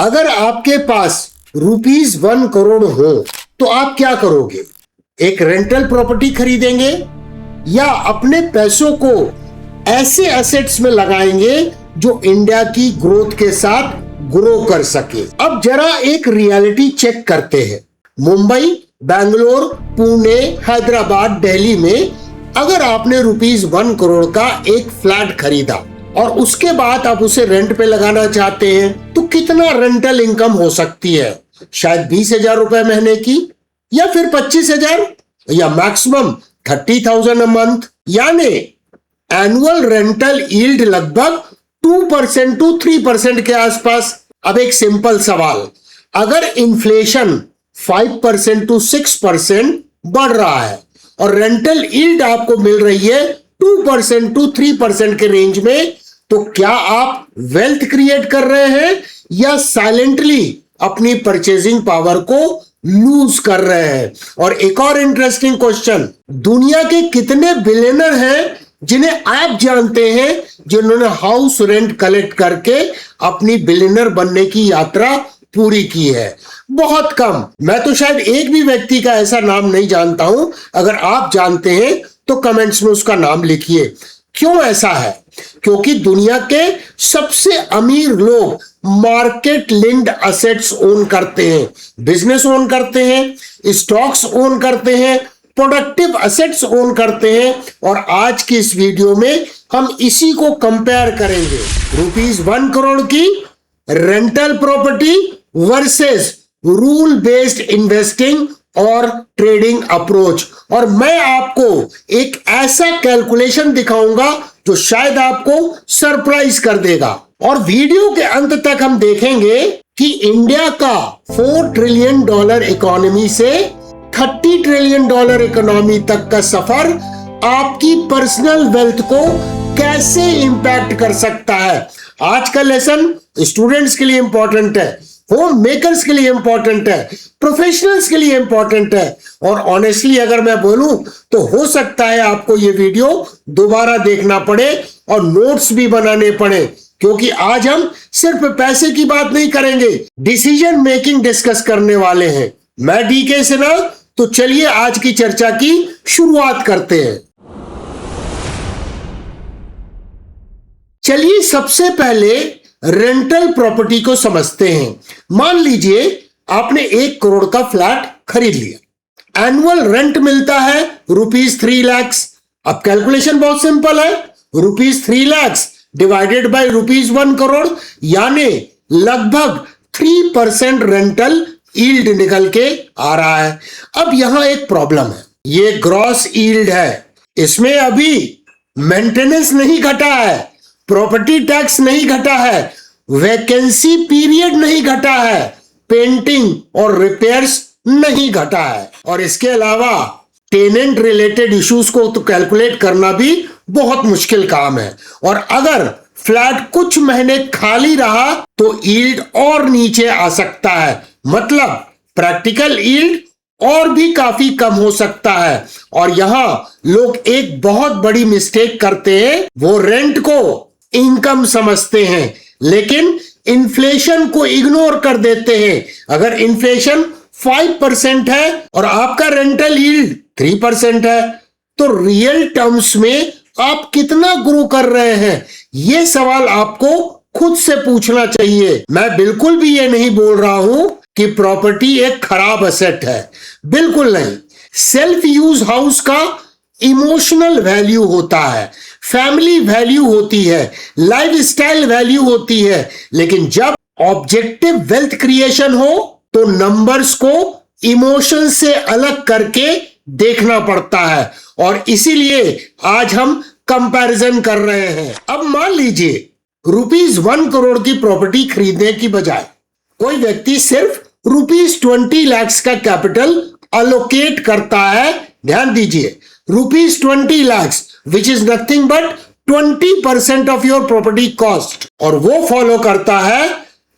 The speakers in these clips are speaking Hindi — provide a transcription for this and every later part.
अगर आपके पास ₹1 करोड़ हो तो आप क्या करोगे? एक रेंटल प्रॉपर्टी खरीदेंगे या अपने पैसों को ऐसे एसेट्स में लगाएंगे जो इंडिया की ग्रोथ के साथ ग्रो कर सके? अब जरा एक रियलिटी चेक करते हैं। मुंबई, बैंगलोर, पुणे, हैदराबाद, दिल्ली में अगर आपने ₹1 करोड़ का एक फ्लैट खरीदा और उसके बाद आप उसे रेंट पे लगाना चाहते हैं तो कितना रेंटल इनकम हो सकती है? शायद 20,000 रुपए महीने की, या फिर 25,000, या मैक्सिमम 30,000 अ मंथ। यानी एनुअल रेंटल यील्ड लगभग 2% to 3% के आसपास। अब एक सिंपल सवाल, अगर इन्फ्लेशन 5% to 6% बढ़ रहा है और रेंटल यील्ड आपको मिल रही है 2% to 3% के रेंज में, तो क्या आप वेल्थ क्रिएट कर रहे हैं या साइलेंटली अपनी परचेजिंग पावर को लूज कर रहे हैं? और एक और इंटरेस्टिंग क्वेश्चन, दुनिया के कितने बिलियनर हैं जिन्हें आप जानते हैं जिन्होंने हाउस रेंट कलेक्ट करके अपनी बिलियनर बनने की यात्रा पूरी की है? बहुत कम। मैं तो शायद एक भी व्यक्ति का ऐसा नाम नहीं जानता हूं। अगर आप जानते हैं तो कमेंट्स में उसका नाम लिखिए। क्यों ऐसा है? क्योंकि दुनिया के सबसे अमीर लोग मार्केट लिंक्ड एसेट्स ओन करते हैं, बिजनेस ओन करते हैं, स्टॉक्स ओन करते हैं, प्रोडक्टिव एसेट्स ओन करते हैं। और आज की इस वीडियो में हम इसी को कंपेयर करेंगे। ₹1 करोड़ की rental property versus rule based investing और ट्रेडिंग अप्रोच। और मैं आपको एक ऐसा कैलकुलेशन दिखाऊंगा जो शायद आपको सरप्राइज कर देगा। और वीडियो के अंत तक हम देखेंगे कि इंडिया का $4 ट्रिलियन इकोनॉमी से $30 ट्रिलियन इकोनॉमी तक का सफर आपकी पर्सनल वेल्थ को कैसे इंपैक्ट कर सकता है। आज का लेसन स्टूडेंट्स के लिए इंपॉर्टेंट है, होम मेकर्स के लिए इंपॉर्टेंट है, प्रोफेशनल्स के लिए इंपॉर्टेंट है। और ऑनेस्टली अगर मैं बोलूं तो हो सकता है आपको ये वीडियो दोबारा देखना पड़े और नोट्स भी बनाने पड़े, क्योंकि आज हम सिर्फ पैसे की बात नहीं करेंगे, डिसीजन मेकिंग डिस्कस करने वाले हैं। मैं डीके सिन्हा। तो चलिए आज की चर्चा की शुरुआत करते हैं। चलिए सबसे पहले रेंटल प्रॉपर्टी को समझते हैं। मान लीजिए आपने 1 करोड़ का फ्लैट खरीद लिया, एनुअल रेंट मिलता है ₹3 लाख। अब कैलकुलेशन बहुत सिंपल है, ₹3 लाख डिवाइडेड बाय ₹1 करोड़, यानी लगभग 3% रेंटल यील्ड निकल के आ रहा है। अब यहां एक प्रॉब्लम है, ये ग्रॉस यील्ड है, इसमें अभी मेंटेनेंस नहीं घटा है, प्रॉपर्टी टैक्स नहीं घटा है, वैकेंसी पीरियड नहीं घटा है, पेंटिंग और रिपेयर्स नहीं घटा है। और इसके अलावा टेनेंट रिलेटेड इश्यूज को तो कैलकुलेट करना भी बहुत मुश्किल काम है। और अगर फ्लैट कुछ महीने खाली रहा तो यील्ड और नीचे आ सकता है, मतलब प्रैक्टिकल यील्ड और भी काफी कम हो सकता है। और यहां लोग एक बहुत बड़ी मिस्टेक करते हैं, वो रेंट को इनकम समझते हैं लेकिन इन्फ्लेशन को इग्नोर कर देते हैं। अगर इन्फ्लेशन 5% है और आपका रेंटल यील्ड 3% है तो रियल टर्म्स में आप कितना ग्रो कर रहे हैं, यह सवाल आपको खुद से पूछना चाहिए। मैं बिल्कुल भी ये नहीं बोल रहा हूं कि प्रॉपर्टी एक खराब एसेट है, बिल्कुल नहीं। सेल्फ यूज हाउस का इमोशनल वैल्यू होता है, फैमिली वैल्यू होती है, लाइफस्टाइल वैल्यू होती है। लेकिन जब ऑब्जेक्टिव वेल्थ क्रिएशन हो तो नंबर्स को इमोशन से अलग करके देखना पड़ता है। और इसीलिए आज हम कंपैरिजन कर रहे हैं। अब मान लीजिए ₹1 करोड़ की प्रॉपर्टी खरीदने की बजाय कोई व्यक्ति सिर्फ ₹20 लाख का कैपिटल अलोकेट करता है। ध्यान दीजिए, ₹20 lakh, which is nothing but 20% of your property cost. और वो फॉलो करता है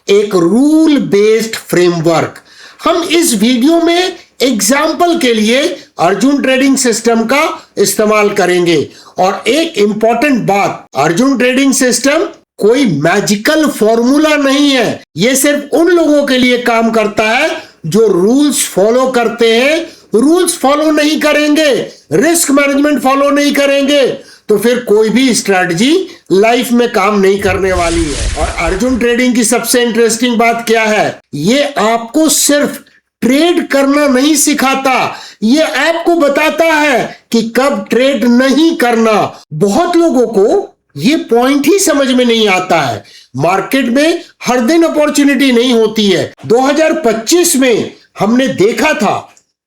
एक रूल बेस्ड फ्रेमवर्क। हम इस वीडियो में एग्जाम्पल के लिए अर्जुन ट्रेडिंग सिस्टम का इस्तेमाल करेंगे। और एक इंपॉर्टेंट बात, अर्जुन ट्रेडिंग सिस्टम कोई मैजिकल फॉर्मूला नहीं है। ये सिर्फ उन लोगों के लिए काम करता है जो रूल्स फॉलो करते हैं। रूल्स फॉलो नहीं करेंगे, रिस्क मैनेजमेंट फॉलो नहीं करेंगे, तो फिर कोई भी स्ट्रैटेजी लाइफ में काम नहीं करने वाली है। और अर्जुन ट्रेडिंग की सबसे इंटरेस्टिंग बात क्या है, ये आपको सिर्फ ट्रेड करना नहीं सिखाता, ये आपको बताता है कि कब ट्रेड नहीं करना। बहुत लोगों को ये पॉइंट ही समझ में नहीं आता है। मार्केट में हर दिन अपॉर्चुनिटी नहीं होती है। 2025 में हमने देखा था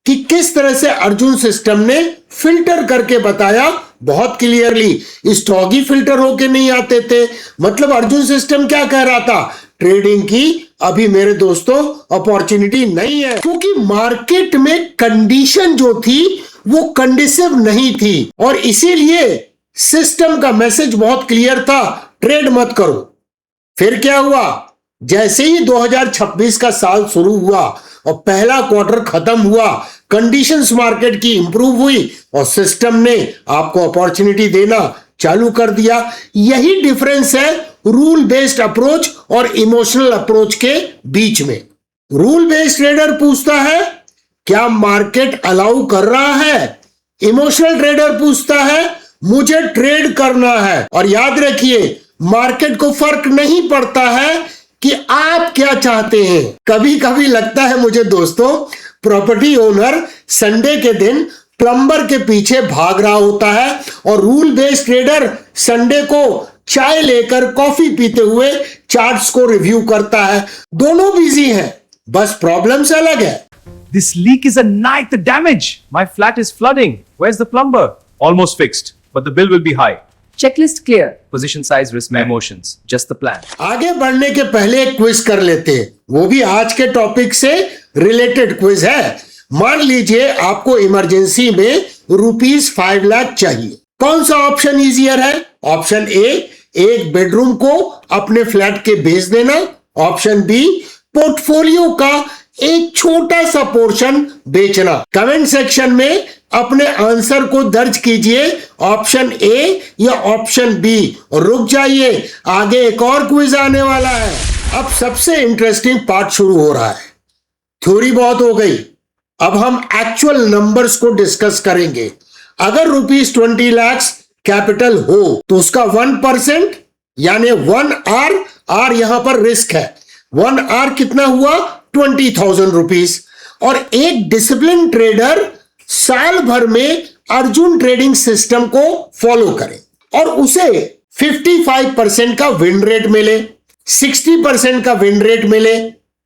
कि किस तरह से अर्जुन सिस्टम ने फिल्टर करके बताया बहुत क्लियरली। स्टॉक ही फिल्टर होके नहीं आते थे। मतलब अर्जुन सिस्टम क्या कह रहा था, ट्रेडिंग की अभी मेरे दोस्तों अपॉर्चुनिटी नहीं है, क्योंकि मार्केट में कंडीशन जो थी वो कंडीसिव नहीं थी। और इसीलिए सिस्टम का मैसेज बहुत क्लियर था, ट्रेड मत करो। फिर क्या हुआ, जैसे ही 2026 का साल शुरू हुआ और पहला क्वार्टर खत्म हुआ, कंडीशंस मार्केट की इंप्रूव हुई और सिस्टम ने आपको अपॉर्चुनिटी देना चालू कर दिया। यही डिफरेंस है रूल बेस्ड अप्रोच और इमोशनल अप्रोच के बीच में। रूल बेस्ड ट्रेडर पूछता है क्या मार्केट अलाउ कर रहा है, इमोशनल ट्रेडर पूछता है मुझे ट्रेड करना है। और याद रखिए, मार्केट को फर्क नहीं पड़ता है कि आप क्या चाहते हैं। कभी कभी लगता है मुझे दोस्तों, प्रॉपर्टी ओनर संडे के दिन प्लम्बर के पीछे भाग रहा होता है और रूल बेस्ड ट्रेडर संडे को चाय लेकर कॉफी पीते हुए चार्ट्स को रिव्यू करता है। दोनों बिजी हैं, बस प्रॉब्लम्स अलग है। This leak is a night damage. My flat is flooding. Where's the plumber? Almost fixed, but the bill will be high. Checklist clear. Position size, risk, emotions. Just the plan. आगे बढ़ने के पहले एक क्विज कर लेते हैं, वो भी आज के टॉपिक से रिलेटेड क्विज है। मान लीजिए आपको इमरजेंसी में ₹5 लाख चाहिए। कौन सा ऑप्शन इजियर है? ऑप्शन ए, एक बेडरूम को अपने फ्लैट के बेच देना। ऑप्शन बी, पोर्टफोलियो का एक छोटा सा पोर्शन बेचना। कमेंट सेक्शन में अपने आंसर को दर्ज कीजिए, ऑप्शन ए या ऑप्शन बी। और रुक जाइए, आगे एक और क्विज आने वाला है। अब सबसे इंटरेस्टिंग पार्ट शुरू हो रहा है। थ्योरी बहुत हो गई, अब हम एक्चुअल नंबर्स को डिस्कस करेंगे। अगर ₹20 लाख कैपिटल हो तो उसका 1% यानी 1 आर यहां पर रिस्क है। 1 आर कितना हुआ? 20,000 रुपीज। और एक डिसिप्लिन ट्रेडर साल भर में अर्जुन ट्रेडिंग सिस्टम को फॉलो करे और उसे 55% का विन रेट मिले, 60% का विन रेट मिले,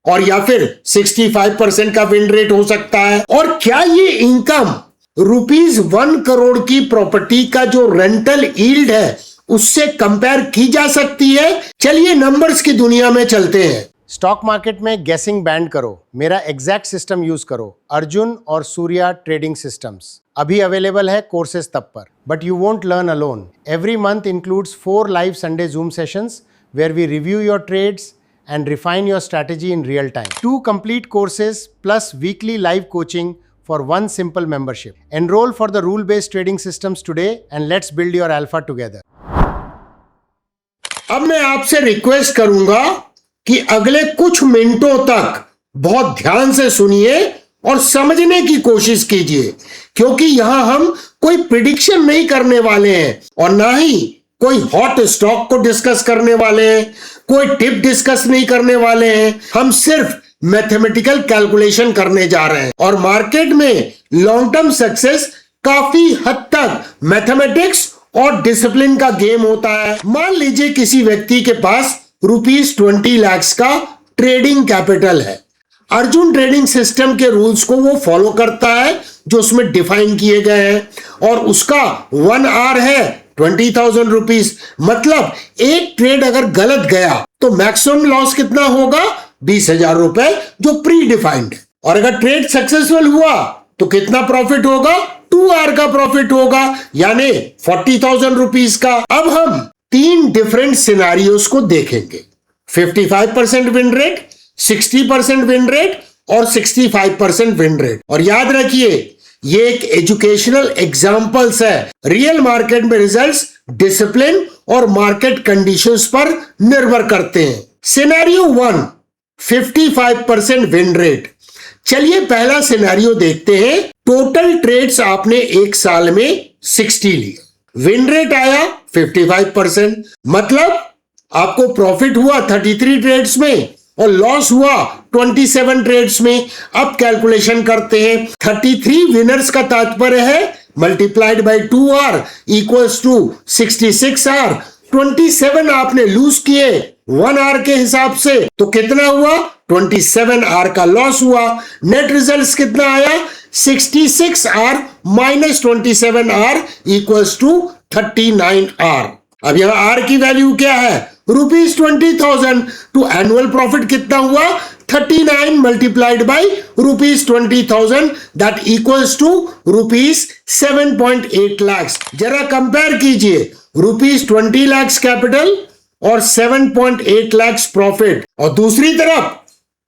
और या फिर 65% का विन रेट हो सकता है। और क्या ये इनकम ₹1 करोड़ की प्रॉपर्टी का जो रेंटल यील्ड है उससे कंपेयर की जा सकती है? चलिए नंबर्स की दुनिया में चलते हैं। स्टॉक मार्केट में गेसिंग बैंड करो, मेरा एग्जैक्ट सिस्टम यूज करो, अर्जुन और सूर्या ट्रेडिंग सिस्टम्स। अभी अवेलेबल है कोर्सेज तब पर, but you won't learn alone. Every month includes 4 live Sunday Zoom sessions where we review your trades and refine your strategy in real time. 2 complete courses plus weekly live coaching for one simple membership. Enroll for the rule-based trading systems today and let's build your alpha together. अब मैं आपसे रिक्वेस्ट करूंगा कि अगले कुछ मिनटों तक बहुत ध्यान से सुनिए और समझने की कोशिश कीजिए, क्योंकि यहां हम कोई प्रिडिक्शन नहीं करने वाले हैं और ना ही कोई हॉट स्टॉक को डिस्कस करने वाले हैं, कोई टिप डिस्कस नहीं करने वाले हैं। हम सिर्फ मैथमेटिकल कैलकुलेशन करने जा रहे हैं। और मार्केट में लॉन्ग टर्म सक्सेस काफी हद तक मैथमेटिक्स और डिसिप्लिन का गेम होता है। मान लीजिए किसी व्यक्ति के पास ₹20 लाख का ट्रेडिंग कैपिटल है। अर्जुन ट्रेडिंग सिस्टम के रूल्स को वो फॉलो करता है जो उसमें डिफाइन किए गए हैं, और उसका 1 आर है 20,000 रुपीज। मतलब एक ट्रेड अगर गलत गया तो मैक्सिमम लॉस कितना होगा? 20,000 रुपए, जो प्री डिफाइंड है। और अगर ट्रेड सक्सेसफुल हुआ तो कितना प्रॉफिट होगा? 2 आर का प्रॉफिट होगा, यानी 40,000 रुपीज का। अब हम 3 डिफरेंट सिनारियोस को देखेंगे, 55% विन रेट, 60% विन रेट और 65% विन रेट। और याद रखिए, ये एक एजुकेशनल एग्जांपल्स है। रियल मार्केट में रिजल्ट्स डिसिप्लिन और मार्केट कंडीशंस पर निर्भर करते हैं। Scenario 1, 55% win rate. चलिए पहला सिनेरियो देखते हैं। टोटल ट्रेड्स आपने एक साल में 60 लिए, विन रेट आया 55%, मतलब आपको प्रॉफिट हुआ 33 ट्रेड्स में और लॉस हुआ 27 ट्रेड्स में। अब कैलकुलेशन करते हैं। 33 विनर्स का तात्पर्य है multiplied by 2R equals to 66R। 27 आपने लूज किए 1R के हिसाब से, तो कितना हुआ? 27R का लॉस हुआ। नेट रिजल्ट कितना आया? 66R minus 27R equals to 39R। अब यहां R की वैल्यू क्या है? ₹20,000। तो एनुअल प्रॉफिट कितना हुआ? 39 multiplied by ₹20,000 that equals to ₹7.8 lakhs। जरा कंपेयर कीजिए ₹20 lakhs कैपिटल और 7.8 lakhs प्रॉफिट, और दूसरी तरफ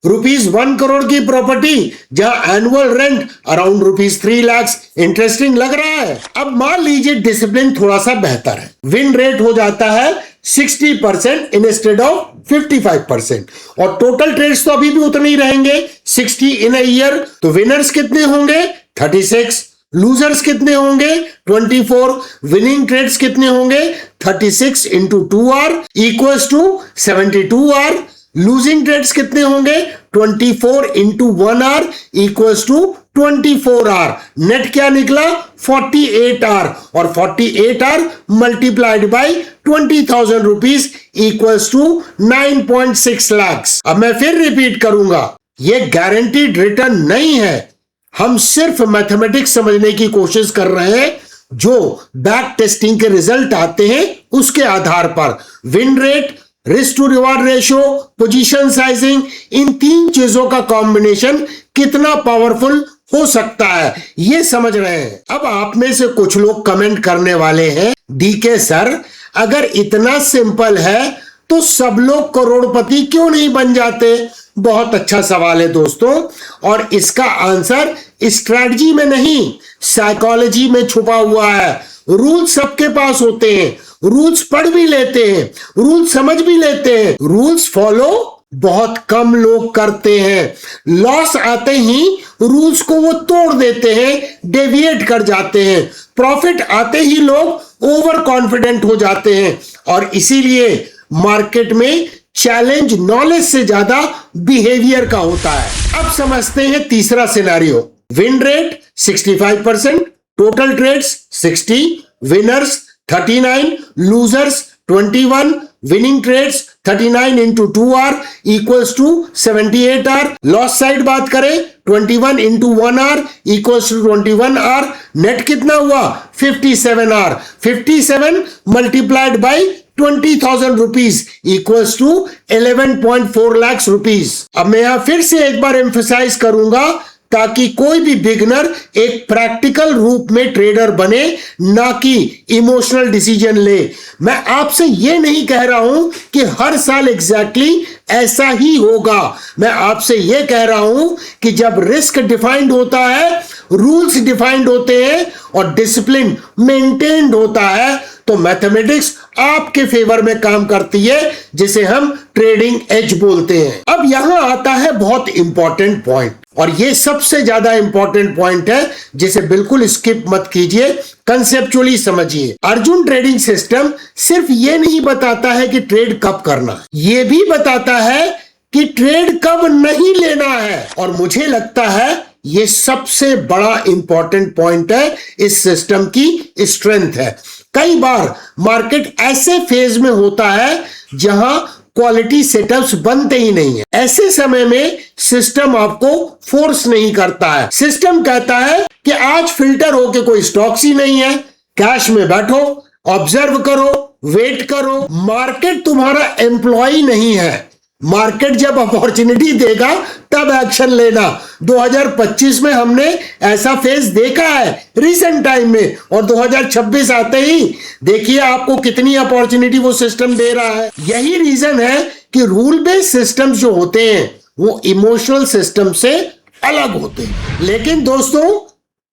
₹1 करोड़ की प्रॉपर्टी जहां annual rent around ₹3 lakhs। Interesting लग रहा है। अब मान लीजिए डिसिप्लिन थोड़ा सा बेहतर है, विन रेट हो जाता है 60% इंस्टेड ऑफ 55%, और टोटल ट्रेड्स तो अभी भी उतने ही रहेंगे 60 इन अ ईयर। तो विनर्स कितने होंगे? 36। लूजर्स कितने होंगे? 24। विनिंग ट्रेड्स कितने होंगे? 36 into 2R equals to 72R। Losing trades कितने होंगे? 24 into 1R equals to 24R। Net क्या निकला? 48R, और 48R multiplied by 20,000 rupees equals to 9.6 lakhs। अब मैं फिर रिपीट करूंगा, ये गारंटीड रिटर्न नहीं है, हम सिर्फ मैथमेटिक्स समझने की कोशिश कर रहे हैं। जो बैक टेस्टिंग के रिजल्ट आते हैं उसके आधार पर win rate, risk to reward ratio, position sizing, इन 3 चीजों का कॉम्बिनेशन कितना पावरफुल हो सकता है ये समझ रहे हैं। अब आप में से कुछ लोग कमेंट करने वाले हैं, डीके सर अगर इतना सिंपल है तो सब लोग करोड़पति क्यों नहीं बन जाते? बहुत अच्छा सवाल है दोस्तों, और इसका आंसर स्ट्रैटेजी में नहीं साइकोलॉजी में छुपा हुआ है। रूल्स सबके पास होते हैं, रूल्स पढ़ भी लेते हैं, रूल्स समझ भी लेते हैं, रूल्स फॉलो बहुत कम लोग करते हैं। लॉस आते ही रूल्स को वो तोड़ देते हैं, डेविएट कर जाते हैं। प्रॉफिट आते ही लोग ओवर कॉन्फिडेंट हो जाते हैं, और इसीलिए मार्केट में चैलेंज नॉलेज से ज्यादा बिहेवियर का होता है। अब समझते हैं तीसरा scenario. Win rate 65%, total trades 60, winners 39, losers 21, winning trades 39 into 2R equals to 78R। Loss side बात करें 21 into 1R equals to 21R। Net कितना हुआ? 57R। 57 multiplied by 20,000 rupees equals to 11.4 lakhs rupees. अब मैं यहां फिर से एक बार एम्फसाइज करूंगा ताकि कोई भी बिगनर एक प्रैक्टिकल रूप में ट्रेडर बने, ना कि इमोशनल डिसीजन ले। मैं आपसे ये नहीं कह रहा हूं कि हर साल एग्जैक्टली ऐसा ही होगा। मैं आपसे ये कह रहा हूं कि जब रिस्क डिफाइंड होता है, रूल्स डिफाइंड होते हैं और डिसिप्लिन मेंटेन्ड होता है, तो मैथमेटिक्स आपके फेवर में काम करती है, जिसे हम ट्रेडिंग एज बोलते हैं। अब यहां आता है बहुत इंपॉर्टेंट पॉइंट, और ये सबसे ज्यादा इंपॉर्टेंट पॉइंट है जिसे बिल्कुल स्किप मत कीजिए, कंसेप्चुअली समझिए। अर्जुन ट्रेडिंग सिस्टम सिर्फ ये नहीं बताता है कि ट्रेड कब करना है, ये भी बताता है कि ट्रेड कब नहीं लेना है। और मुझे लगता है ये सबसे बड़ा इंपॉर्टेंट पॉइंट है, इस सिस्टम की स्ट्रेंथ है। कई बार मार्केट ऐसे फेज में होता है जहां क्वालिटी सेटअप्स बनते ही नहीं है। ऐसे समय में सिस्टम आपको फोर्स नहीं करता है। सिस्टम कहता है कि आज फिल्टर होके कोई स्टॉक्स ही नहीं है, कैश में बैठो, ऑब्जर्व करो, वेट करो। मार्केट तुम्हारा एम्प्लॉय नहीं है। मार्केट जब अपॉर्चुनिटी देगा तब एक्शन लेना। 2025 में हमने ऐसा फेज देखा है रिसेंट टाइम में, और 2026 आते ही देखिए आपको कितनी अपॉर्चुनिटी वो सिस्टम दे रहा है। यही रीजन है कि रूल बेस्ड सिस्टम्स जो होते हैं वो इमोशनल सिस्टम से अलग होते हैं। लेकिन दोस्तों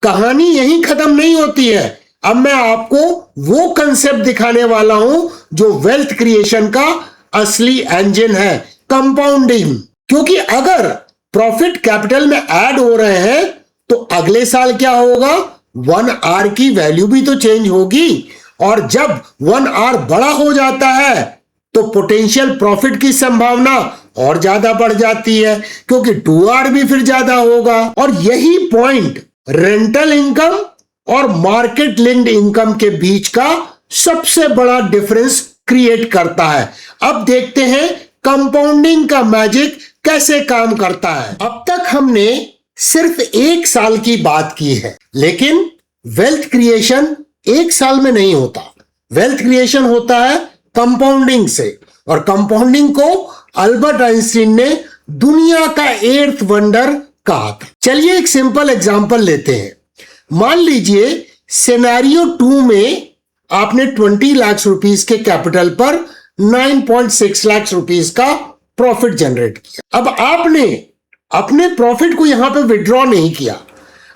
कहानी यहीं खत्म नहीं होती है। अब मैं आपको वो कंसेप्ट दिखाने वाला हूं जो वेल्थ क्रिएशन का असली इंजन है, कंपाउंडिंग। क्योंकि अगर प्रॉफिट कैपिटल में ऐड हो रहे हैं तो अगले साल क्या होगा, 1R की वैल्यू भी तो चेंज होगी, और जब 1R बड़ा हो जाता है तो पोटेंशियल प्रॉफिट की संभावना और ज्यादा बढ़ जाती है, क्योंकि 2R भी फिर ज्यादा होगा। और यही पॉइंट रेंटल इनकम और मार्केट लिंक्ड इनकम के बीच का सबसे बड़ा डिफरेंस क्रिएट करता है। अब देखते हैं कंपाउंडिंग का मैजिक कैसे काम करता है। अब तक हमने सिर्फ 1 साल की बात की है, लेकिन वेल्थ क्रिएशन 1 साल में नहीं होता। वेल्थ क्रिएशन होता है कंपाउंडिंग से, और कंपाउंडिंग को अल्बर्ट आइंस्टीन ने दुनिया का 8th वंडर कहा था। चलिए एक सिंपल एग्जांपल लेते हैं। मान लीजिए सिनेरियो 2 में आपने 20 लाख रुपीस के कैपिटल पर 9.6 लाख रुपीस का प्रॉफिट जनरेट किया। अब आपने अपने प्रॉफिट को यहां पे विड्रॉ नहीं किया,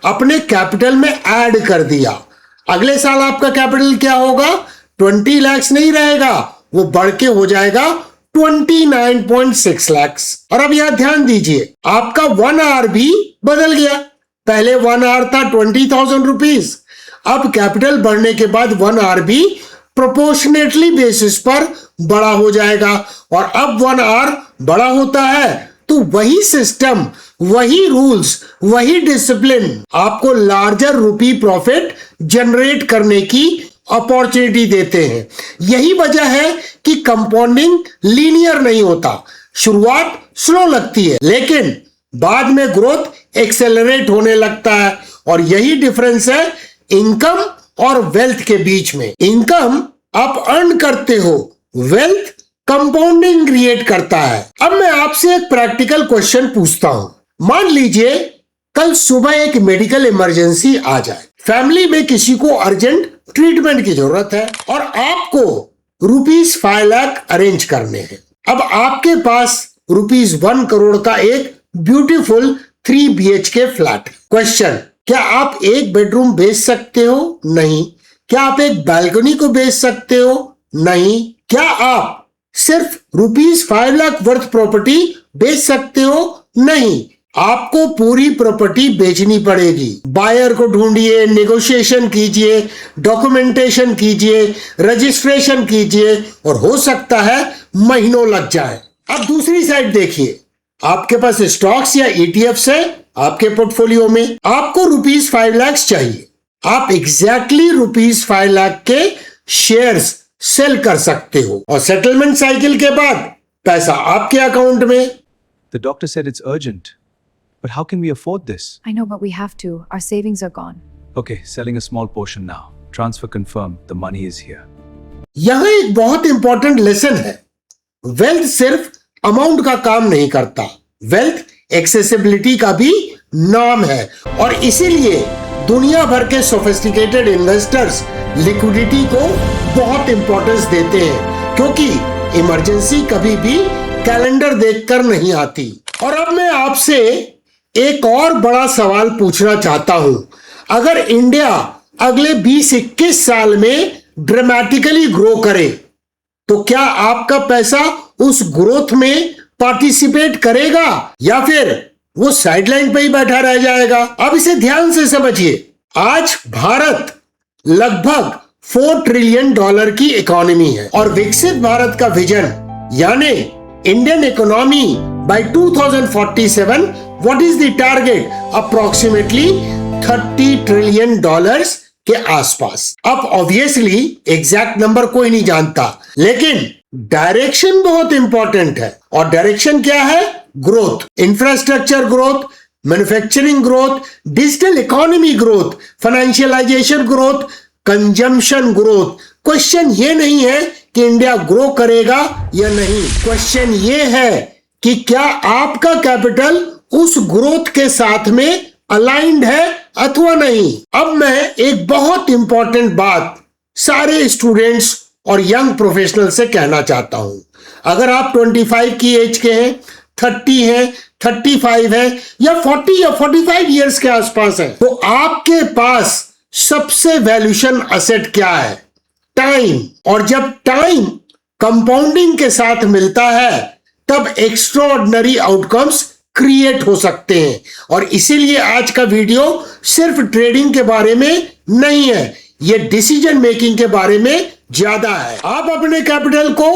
अपने कैपिटल में ऐड कर दिया। अगले साल आपका कैपिटल क्या होगा, 20 लाख नहीं रहेगा, वो बढ़ के हो जाएगा 29.6 लाख। और अब यहां ध्यान दीजिए, आपका 1R भी बदल गया। पहले 1R था 20,000 रुपीज, अब कैपिटल बढ़ने के बाद 1R भी प्रोपोर्शनेटली बेसिस पर बड़ा हो जाएगा। और अब 1R बड़ा होता है तो वही सिस्टम, वही रूल्स, वही डिसिप्लिन आपको लार्जर रुपी प्रॉफिट जनरेट करने की अपॉर्चुनिटी देते हैं। यही वजह है कि कंपाउंडिंग लीनियर नहीं होता। शुरुआत स्लो लगती है, लेकिन बाद में ग्रोथ एक्सेलरेट होने लगता है। और यही डिफरेंस है इनकम और वेल्थ के बीच में। इनकम आप अर्न करते हो, वेल्थ कंपाउंडिंग क्रिएट करता है। अब मैं आपसे एक प्रैक्टिकल क्वेश्चन पूछता हूं। मान लीजिए कल सुबह एक मेडिकल इमरजेंसी आ जाए, फैमिली में किसी को अर्जेंट ट्रीटमेंट की जरूरत है और आपको ₹5 लाख अरेंज करने हैं। अब आपके पास ₹1 करोड़ का एक ब्यूटीफुल 3 BHK फ्लैट है। क्वेश्चन, क्या आप एक बेडरूम बेच सकते हो? नहीं। क्या आप एक बालकनी को बेच सकते हो? नहीं। क्या आप सिर्फ ₹5 लाख वर्थ प्रॉपर्टी बेच सकते हो? नहीं। आपको पूरी प्रॉपर्टी बेचनी पड़ेगी। बायर को ढूंढिए, नेगोशिएशन कीजिए, डॉक्यूमेंटेशन कीजिए, रजिस्ट्रेशन कीजिए, और हो सकता है महीनों लग जाए। अब दूसरी साइड देखिए, आपके पास स्टॉक्स या ETFs है आपके पोर्टफोलियो में, आपको ₹5 लाख चाहिए। आप एग्जैक्टली ₹5 लाख के शेयर्स सेल कर सकते हो, और सेटलमेंट साइकिल के बाद पैसा आपके अकाउंट में। The doctor said it's urgent. But how can we afford this? I know, but we have to. Our savings are gone. Okay, selling a small portion now. Transfer confirmed. The money is here. यहां एक बहुत इंपॉर्टेंट लेसन है। वेल्थ सिर्फ अमाउंट का काम नहीं करता, वेल्थ एक्सेसिबिलिटी का भी नाम है। और इसीलिए दुनिया भर के सोफिस्टिकेटेड इन्वेस्टर्स लिक्विडिटी को बहुत इंपॉर्टेंस देते हैं, क्योंकि इमरजेंसी कभी भी कैलेंडर देखकर नहीं आती। और अब मैं आपसे एक और बड़ा सवाल पूछना चाहता हूं। अगर इंडिया अगले 20-21 साल में ड्रामेटिकली ग्रो करे, तो क्या आपका पैसा उस ग्रोथ में पार्टिसिपेट करेगा, या फिर वो साइडलाइन पे ही बैठा रह जाएगा? अब इसे ध्यान से समझिए। आज भारत लगभग $4 ट्रिलियन की इकोनॉमी है, और विकसित भारत का विजन यानी Indian economy bye 2047, what is the target? Approximately $30 trillion के आसपास। अब ऑब्वियसली एग्जैक्ट नंबर कोई नहीं जानता, लेकिन डायरेक्शन बहुत इंपॉर्टेंट है। और डायरेक्शन क्या है? Growth, infrastructure growth, manufacturing growth, digital economy growth, financialisation growth, consumption growth. Question ये नहीं है कि इंडिया ग्रो करेगा या नहीं, क्वेश्चन ये है कि क्या आपका कैपिटल उस ग्रोथ के साथ में अलाइंड है अथवा नहीं। अब मैं एक बहुत इंपॉर्टेंट बात सारे स्टूडेंट्स और यंग प्रोफेशनल से कहना चाहता हूं। अगर आप 25 की एज के हैं, 30 हैं, 35 है या 40 या 45 इयर्स के आसपास है, तो आपके पास सबसे वैल्यूएशन एसेट क्या है? टाइम। और जब टाइम कंपाउंडिंग के साथ मिलता है तब एक्स्ट्राऑर्डिनरी आउटकम्स क्रिएट हो सकते हैं। और इसीलिए आज का वीडियो सिर्फ ट्रेडिंग के बारे में नहीं है, ये डिसीजन मेकिंग के बारे में ज्यादा है। आप अपने कैपिटल को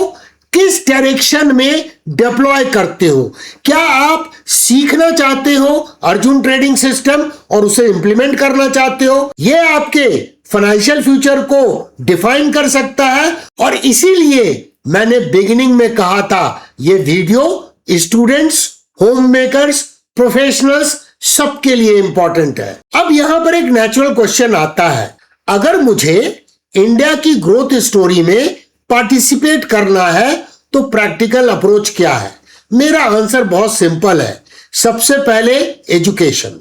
किस डायरेक्शन में डिप्लॉय करते हो? क्या आप सीखना चाहते हो अर्जुन ट्रेडिंग सिस्टम और उसे इंप्लीमेंट करना चाहते हो? यह आपके फाइनेंशियल फ्यूचर को डिफाइन कर सकता है। और इसीलिए मैंने बिगिनिंग में कहा था यह video students, home makers, professionals सबके लिए इंपॉर्टेंट है। अब यहां पर एक नेचुरल क्वेश्चन आता है, अगर मुझे इंडिया की ग्रोथ स्टोरी में पार्टिसिपेट करना है तो प्रैक्टिकल अप्रोच क्या है? मेरा आंसर बहुत सिंपल है। सबसे पहले एजुकेशन,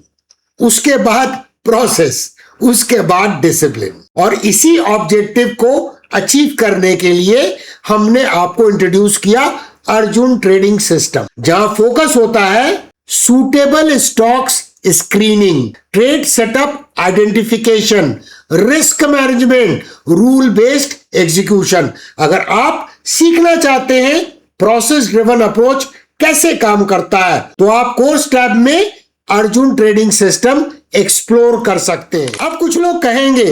उसके बाद प्रोसेस, उसके बाद डिसिप्लिन। और इसी ऑब्जेक्टिव को अचीव करने के लिए हमने आपको इंट्रोड्यूस किया अर्जुन ट्रेडिंग सिस्टम, जहां फोकस होता है suitable stocks screening, trade setup identification, risk management, rule based execution. अगर आप सीखना चाहते हैं प्रोसेस ड्रिवन अप्रोच कैसे काम करता है तो आप कोर्स टैब में अर्जुन ट्रेडिंग सिस्टम एक्सप्लोर कर सकते हैं। अब कुछ लोग कहेंगे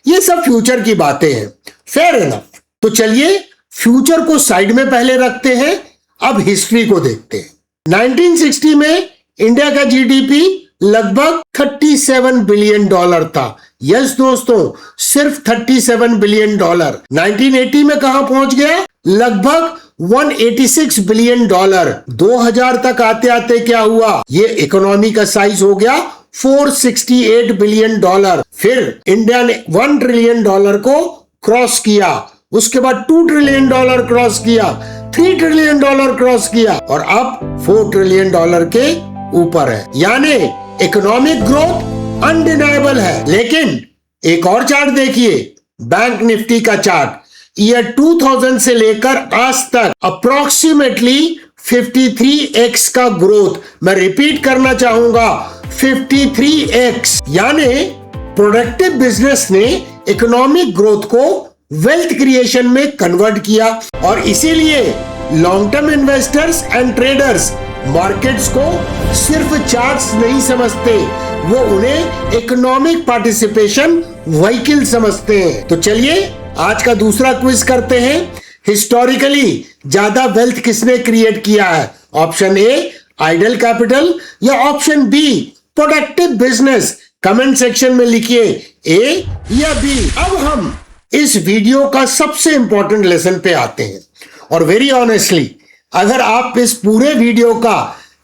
ये सब फ्यूचर की बातें हैं, फेयर इनफ। तो चलिए फ्यूचर को साइड में पहले रखते हैं, अब हिस्ट्री को देखते हैं। 1960 में इंडिया का जीडीपी लगभग $37 बिलियन था। यस दोस्तों, सिर्फ $37 बिलियन। 1980 में कहां पहुंच गया? लगभग $186 बिलियन। 2000 तक आते आते क्या हुआ? ये इकोनॉमी का साइज हो गया $468 बिलियन। फिर इंडिया ने $1 ट्रिलियन को क्रॉस किया, उसके बाद $2 ट्रिलियन क्रॉस किया, $3 ट्रिलियन क्रॉस किया और अब $4 ट्रिलियन के ऊपर है। यानी इकोनॉमिक ग्रोथ अनडिनाइबल है। लेकिन एक और चार्ट देखिए, बैंक निफ्टी का चार्ट, ईयर 2000 से लेकर आज तक अप्रोक्सीमेटली 53x का ग्रोथ। मैं रिपीट करना चाहूंगा, 53x। यानी प्रोडक्टिव बिजनेस ने इकोनॉमिक ग्रोथ को वेल्थ क्रिएशन में कन्वर्ट किया। और इसीलिए long term investors and traders markets को सिर्फ चार्ट्स नहीं समझते, वो उन्हें इकोनॉमिक पार्टिसिपेशन व्हीकल समझते हैं। तो चलिए आज का दूसरा क्विज करते हैं। हिस्टोरिकली ज्यादा वेल्थ किसने क्रिएट किया है? ऑप्शन ए आइडल कैपिटल या option be productive business? Comment section में लिखिए ए या बी। अब हम इस वीडियो का सबसे इंपॉर्टेंट लेसन पे आते हैं। और वेरी ऑनेस्टली अगर आप इस पूरे वीडियो का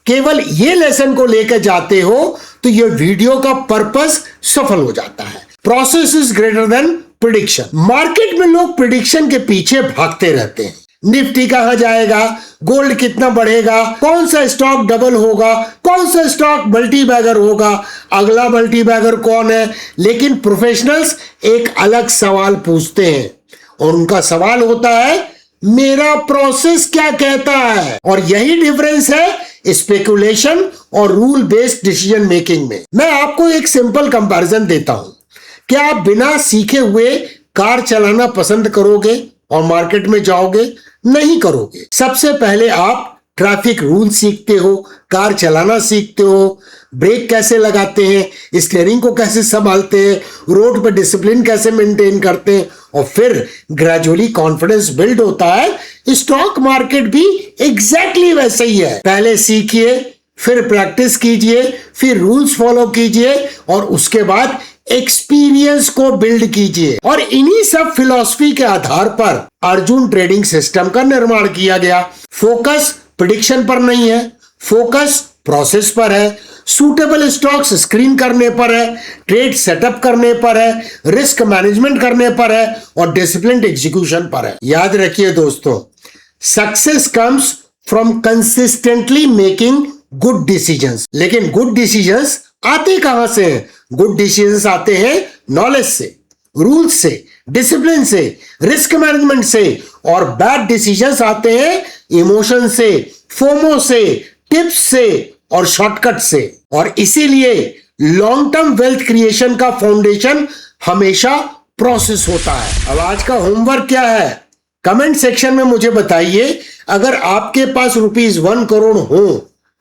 केवल ये लेसन को लेकर जाते हो तो ये वीडियो का पर्पस सफल हो जाता है। Process is greater than prediction. Market में लोग प्रिडिक्शन के पीछे भागते रहते हैं। निफ्टी कहां जाएगा, गोल्ड कितना बढ़ेगा, कौन सा स्टॉक डबल होगा, कौन सा स्टॉक मल्टी बैगर होगा, अगला मल्टी बैगर कौन है। लेकिन प्रोफेशनल्स एक अलग सवाल पूछते हैं और उनका सवाल होता है मेरा प्रोसेस क्या कहता है। और यही डिफरेंस है स्पेकुलेशन और रूल बेस्ड डिसीजन मेकिंग में। मैं आपको एक सिंपल कंपैरिजन देता हूं। क्या आप बिना सीखे हुए कार चलाना पसंद करोगे और मार्केट में जाओगे? नहीं करोगे। सबसे पहले आप ट्रैफिक रूल सीखते हो, कार चलाना सीखते हो, ब्रेक कैसे लगाते हैं, स्टीयरिंग को कैसे संभालते हैं, रोड पर डिसिप्लिन कैसे मेंटेन करते हैं, और फिर ग्रेजुअली कॉन्फिडेंस बिल्ड होता है। स्टॉक मार्केट भी एग्जैक्टली वैसे ही है। पहले सीखिए, फिर प्रैक्टिस कीजिए, फिर रूल्स फॉलो कीजिए और उसके बाद एक्सपीरियंस को बिल्ड कीजिए। और इन्हीं सब फिलॉसफी के आधार पर अर्जुन ट्रेडिंग सिस्टम का निर्माण किया गया। फोकस प्रेडिक्शन पर नहीं है, फोकस प्रोसेस पर है, सूटेबल स्टॉक्स स्क्रीन करने पर है, ट्रेड सेटअप करने पर है, रिस्क मैनेजमेंट करने पर है और डिसिप्लिन्ड एग्जीक्यूशन पर है। याद रखिए दोस्तों, success comes from consistently making good decisions. लेकिन गुड डिसीजंस आते कहां से हैं? गुड डिसीजंस आते हैं नॉलेज से, रूल्स से, डिसिप्लिन से, रिस्क मैनेजमेंट से। और बैड डिसीजंस आते हैं इमोशन से, फोमो से, टिप्स से और शॉर्टकट से। और इसीलिए लॉन्ग टर्म वेल्थ क्रिएशन का फाउंडेशन हमेशा प्रोसेस होता है। अब आज का होमवर्क क्या है, कमेंट सेक्शन में मुझे बताइए। अगर आपके पास ₹1 करोड़ हो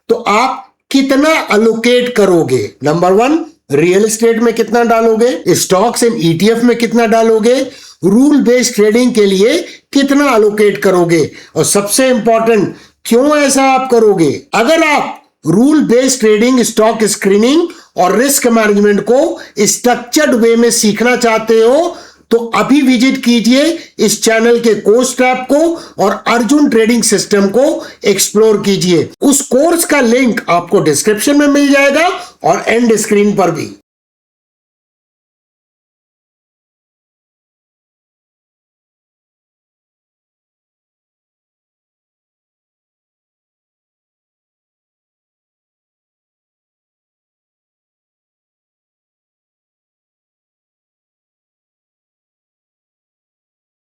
तो आप कितना अलोकेट करोगे? नंबर 1, रियल एस्टेट में कितना डालोगे, स्टॉक्स एंड ETF में कितना डालोगे, रूल बेस्ड ट्रेडिंग के लिए कितना अलोकेट करोगे, और सबसे इंपॉर्टेंट, क्यों ऐसा आप करोगे? अगर आप rule based trading, stock screening और रिस्क मैनेजमेंट को स्ट्रक्चर्ड वे में सीखना चाहते हो तो अभी विजिट कीजिए इस चैनल के कोर्स टैब को और अर्जुन ट्रेडिंग सिस्टम को एक्सप्लोर कीजिए। उस कोर्स का लिंक आपको डिस्क्रिप्शन में मिल जाएगा और एंड स्क्रीन पर भी।